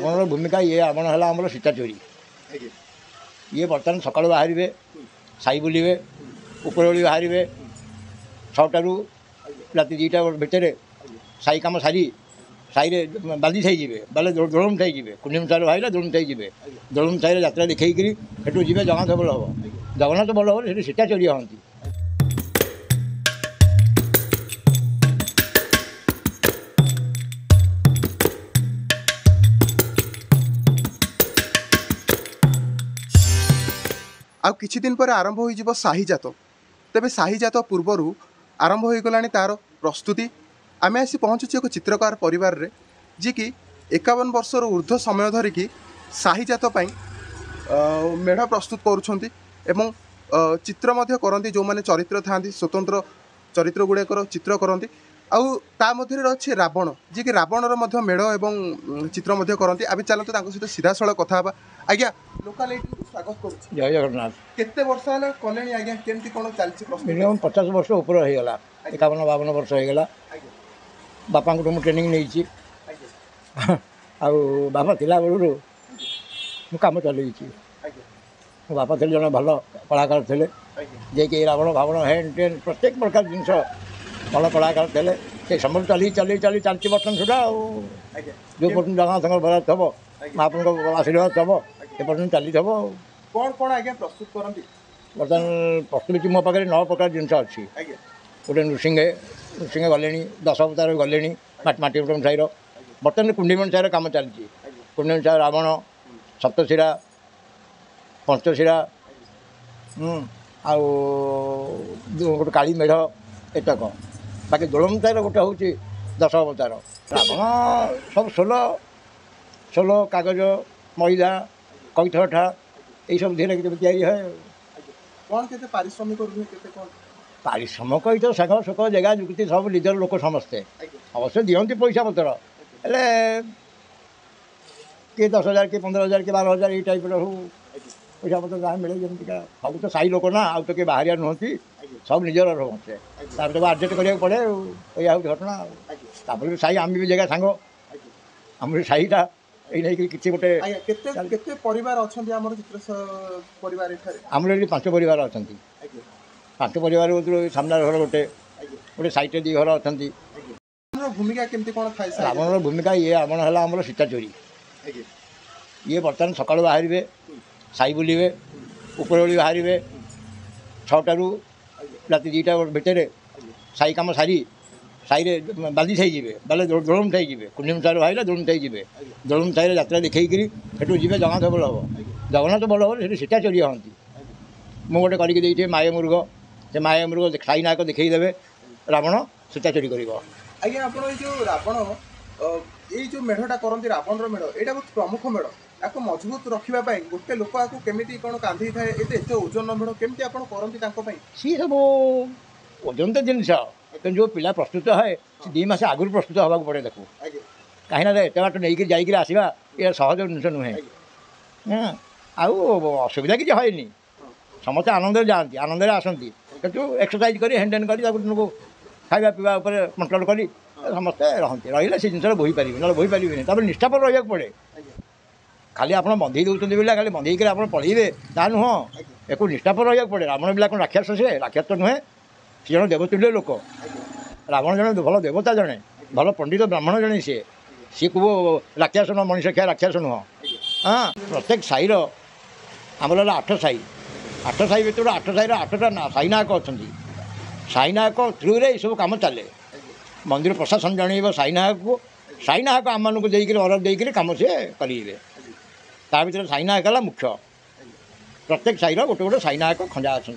रावण भूमिका ये रावण है आमर सीता चोरी ये बर्तमान सकाल बाहर साई बुलवे उपरओली बाहर 6टारू राति 2टा भितर साई कम सारी साई बांधी थी जी बाले दोलम थी जी कुंडम सार बाहर दोलम थी जी दोलम साई यात्रा देखी सेठू जी जगन्नाथ बल हम जगन्नाथ बल हम से सीता चोरी हमें आ किछि दिन पर आरंभ होई जिवो शाहीजात तेबे शाहीजात पूर्वर आरंभ हो गलानी तार प्रस्तुति आमे आसी पहुँचुचे एक चित्रकार परिवार रे जी कि 51 वर्षर ऊर्ध्व समय धरिकी शाहीजात पई मेढ़ प्रस्तुत करुछंती एवं चित्र मध्य करंती जो माने चरित्र थांती स्वतंत्र चरित्र गुड़ाकर चित्र करंती आउ ता मध्य रही रावण जी कि रावणर मध्य मेढ़ एवं चित्र मध्य करंती आबे चलतो तांको सहित सीधा सळ कथा बा आज्ञा लोकालिटी स्वागत करू जय जगन्नाथ केते वर्ष हला कलेनी आज्ञा केमती कोन चलछि प्रश्न मिनिमम 50 वर्ष ऊपर हो गला 51-52 वर्ष हो गला बापा को ट्रेनिंग नहीं आउ बापा थिला बेलू मु काम चलई मो बापा थे जन भल कलाकार थे जे कि रावण भावण हेन टेन प्रत्येक प्रकार जिनस भल कलाकार थे से समय चली चली चली चलती बर्तन सुधा जो पर्यटन जगन्नाथ बराद थब महाप्रभु आशीर्वाद थब ए पर्यटन चली थब कौन कौन आज्ञा प्रस्तुत करंती बर्तमान प्रस्तुत मो पाखे 9 प्रकार जिनस अच्छी गोटे नृसिंह गले 10 अवतार गले माटीपुरम साईर बर्तमान कुंडीमण साईर कम चलती कुंडीमण साई रावण सप्तशिरा पंचशिरा आउ गोटे काली मेढ़ एतक बाकी दोलमतार गोटे हूँ 10 अवतार रावण सब सोल कागज मैदा कैथठा यही सब धीरे तैयारी है कौन केते पारिश्रमिक केते कौन पारिश्रमिक ही तो साग सुख जगह जुक्ति सब निजर लोक समस्ते अवश्य दिखती पैसा पतर हेले किए 10,000 किए 15,000 किए 12,000 ये टाइप हूँ पैसा पतर जहाँ मिले जमीक सब तो साई लोक ना आउ तो किए बाहरिया नुहति सब निजर समस्ते तापर आडजस्ट करा पड़े या हूँ घटना तापर साई आम भी जगह सांग आम साईटा ये किसी गोटे केते परिवार अछंती हमर चित्र परिवार एठारे आमर ये 5 परिवार अच्छा 5 परिवार सामना घर गोटे गोटे साइड 2 घर अच्छा भूमिका केमती कोन थाय रावण भूमिका ये रावण है आमर सीता चोरी ये बर्तमान सकाल बाहर साई बुलवे उपरओली बाहर 6टारू राति 2टा भितर साई कम सारी साई बांधी थी जी बाले दोलम थी जी कुंडम सार बाहर दोलम थी जी दोलम साई यात्रा देखी सेठू जी जगन्नाथ बल हम जगन्नाथ बल हम से सीता चोरी हमें मुझे गोटे करके माया मुर्ग से माया मुर्ग साई नायक देखईदे रावण सीता चोरी कर आज्ञा आप जो रावण ये जो मेढ़टा करती रावण मेढ़ यहाँ बहुत प्रमुख मेढ़ आपको मजबूत रखापी गोटे लोक आपको केमी कौन कांधी थाए एत ओजन मेढ़ केमती आप करती सी सब ओजन तो जिनस जो पिला प्रस्तुत है 2 मास आगुरी प्रस्तुत होगा पड़े देखो कहीं एत बाट नहीं जाइए आसवा ये सहज जिन नुहे असुविधा किसी है समस्त आनंद जाती आनंद आसती कि एक्सरसाइज कर हेन कर खावा पीवा कंट्रोल कर समस्ते रहती रही से जिन बोही पारे ना बोही पारे निष्ठापर रहा पड़े खाली आप बंधे दूसरी बोले खाली बंधे आप पढ़े ता नुह एक निष्ठापर रहा पड़े रावण बिला कौन राक्षस से राक्षस तो नुहे सी जन देवतुल्य लोक रावण जन भल देवता जड़े भल पंडित ब्राह्मण जड़े सी को राक्षस नुह मनीष ख्या राक्षस नुह हाँ प्रत्येक साईर आमर 8 साई 8 साई भर 8 साईर 8टा साई नायक अच्छा साई नायक थ्रू रे सब कम चले मंदिर प्रशासन जन साई नायक आम मानक अरब देकर कम से करेंगे ता भर साई नायक है मुख्य प्रत्येक साईर गोटे गोटे साई नायक खंजा अच्छा